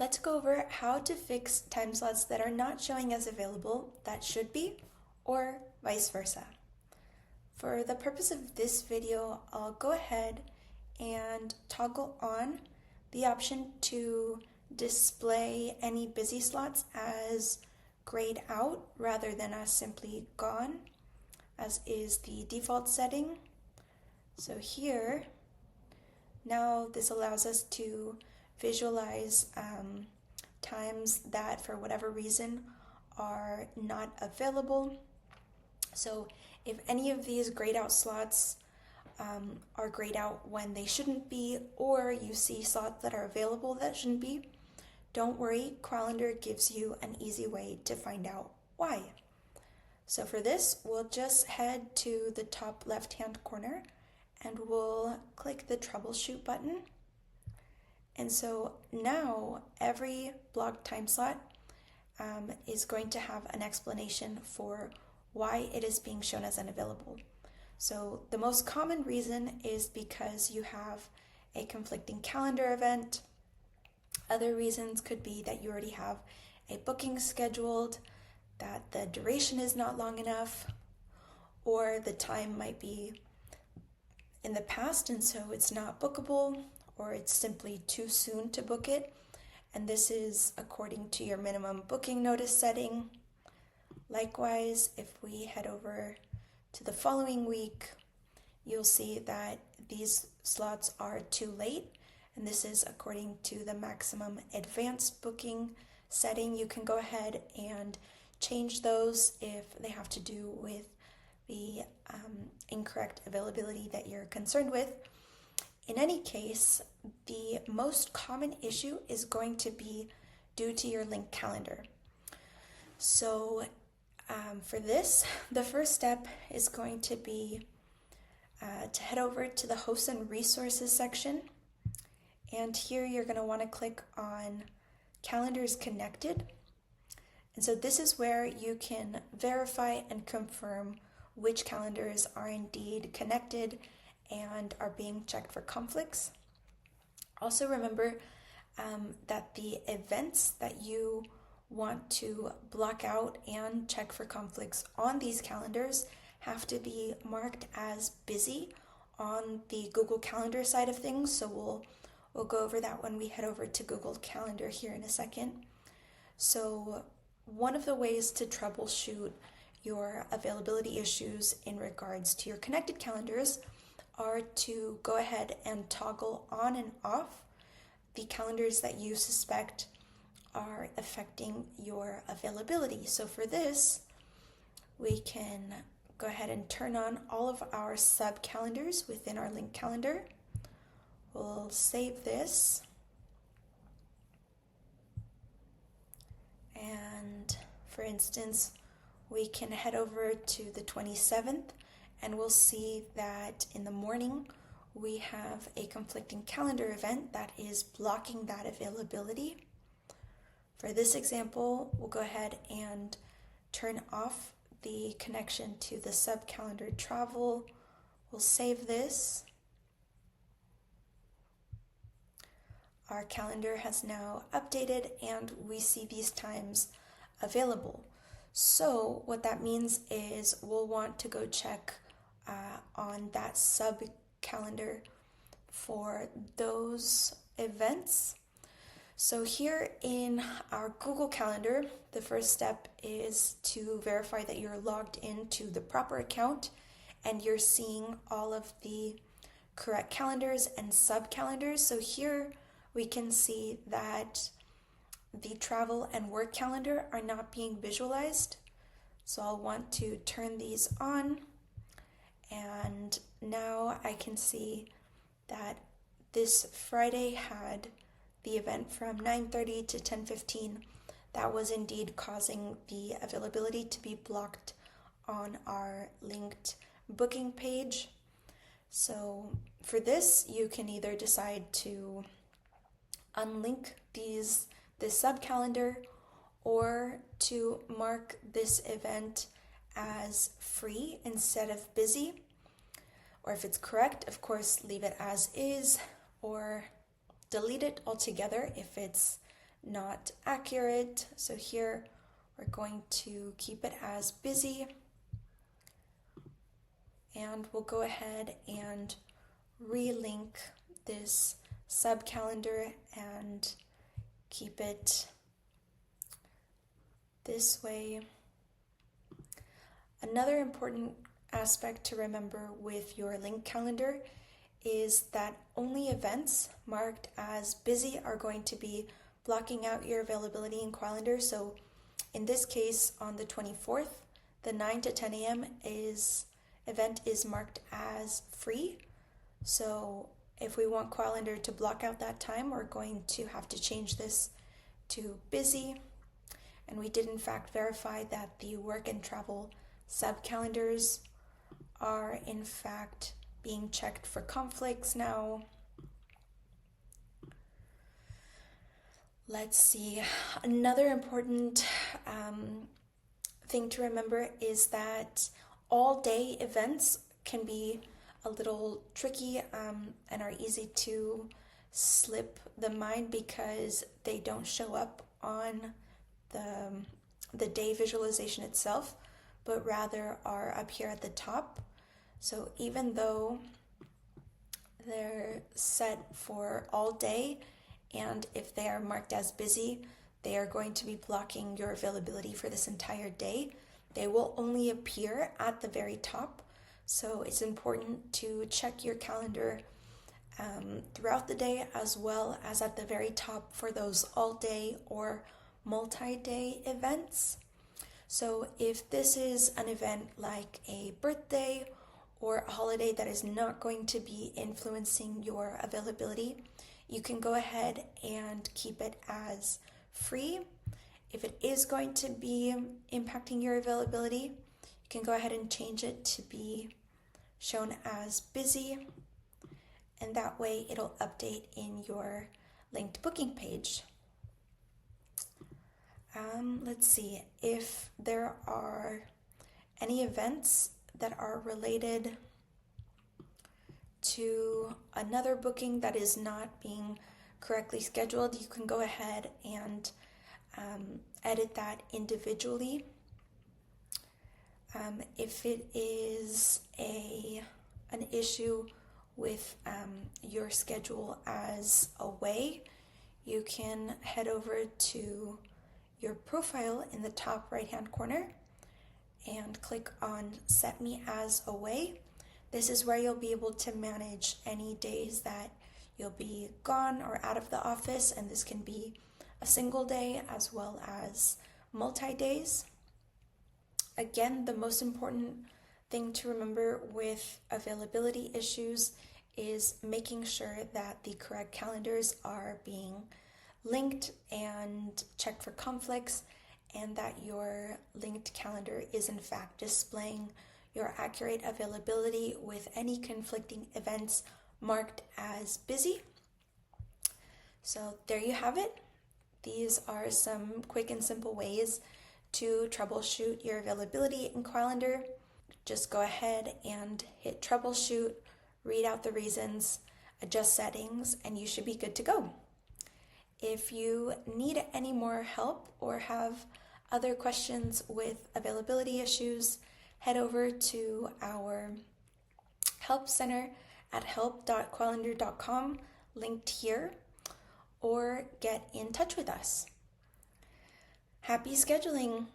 let's go over how to fix time slots that are not showing as available that should be, or vice versa. For the purpose of this video, I'll go ahead and toggle on the option to display any busy slots as grayed out rather than as simply gone, as is the default setting. So here, now this allows us to visualize times that for whatever reason are not available. So if any of these grayed out slots are grayed out when they shouldn't be, or you see slots that are available that shouldn't be, don't worry, Koalendar gives you an easy way to find out why. So for this, we'll just head to the top left-hand corner and we'll click the Troubleshoot button. And so now every blocked time slot is going to have an explanation for why it is being shown as unavailable. So the most common reason is because you have a conflicting calendar event. Other reasons could be that you already have a booking scheduled, that the duration is not long enough, or the time might be in the past and so it's not bookable, or it's simply too soon to book it, and this is according to your minimum booking notice setting. Likewise, if we head over to the following week, you'll see that these slots are too late, and this is according to the maximum advanced booking setting. You can go ahead and change those if they have to do with the incorrect availability that you're concerned with. In any case, the most common issue is going to be due to your linked calendar. So for this, the first step is going to be to head over to the Hosts and Resources section. And here you're going to want to click on Calendars Connected. And so this is where you can verify and confirm which calendars are indeed connected and are being checked for conflicts. Also remember that the events that you want to block out and check for conflicts on these calendars have to be marked as busy on the Google Calendar side of things. So we'll go over that when we head over to Google Calendar here in a second. So one of the ways to troubleshoot your availability issues in regards to your connected calendars are to go ahead and toggle on and off the calendars that you suspect are affecting your availability. So for this, we can go ahead and turn on all of our sub calendars within our linked calendar. We'll save this. And for instance, we can head over to the 27th and we'll see that in the morning we have a conflicting calendar event that is blocking that availability. For this example, we'll go ahead and turn off the connection to the sub-calendar travel. We'll save this. Our calendar has now updated and we see these times available. So what that means is we'll want to go check on that sub-calendar for those events. So here in our Google Calendar, the first step is to verify that you're logged into the proper account and you're seeing all of the correct calendars and sub-calendars. So here we can see that the travel and work calendar are not being visualized. So I'll want to turn these on, and now I can see that this Friday had the event from 9:30 to 10:15. That was indeed causing the availability to be blocked on our linked booking page. So for this, you can either decide to unlink this sub-calendar or to mark this event as free instead of busy. Or if it's correct, of course, leave it as is or delete it altogether if it's not accurate. So here we're going to keep it as busy, and we'll go ahead and relink this sub-calendar and keep it this way. Another important aspect to remember with your link calendar is that only events marked as busy are going to be blocking out your availability in Koalendar. So in this case, on the 24th, the 9 to 10 a.m. event is marked as free. So if we want Koalendar to block out that time, we're going to have to change this to busy. And we did in fact verify that the work and travel sub-calendars are in fact being checked for conflicts now. Let's see. Another important thing to remember is that all-day events can be a little tricky and are easy to slip the mind because they don't show up on the day visualization itself, but rather are up here at the top. So even though they're set for all day, and if they are marked as busy, they are going to be blocking your availability for this entire day. They will only appear at the very top. So it's important to check your calendar throughout the day as well as at the very top for those all-day or multi-day events. So if this is an event like a birthday or a holiday that is not going to be influencing your availability, you can go ahead and keep it as free. If it is going to be impacting your availability, you can go ahead and change it to be shown as busy, and that way it'll update in your linked booking page. Let's see, if there are any events that are related to another booking that is not being correctly scheduled, you can go ahead and edit that individually. If it is an issue with your schedule as away, you can head over to your profile in the top right hand corner and click on Set Me As Away. This is where you'll be able to manage any days that you'll be gone or out of the office, and this can be a single day as well as multi-days. Again, the most important thing to remember with availability issues is making sure that the correct calendars are being linked and checked for conflicts, and that your linked calendar is in fact displaying your accurate availability with any conflicting events marked as busy. So there you have it. These are some quick and simple ways to troubleshoot your availability in Koalendar. Just go ahead and hit troubleshoot, read out the reasons, adjust settings, and you should be good to go. If you need any more help or have other questions with availability issues, head over to our help center at help.koalendar.com, linked here, or get in touch with us. Happy scheduling!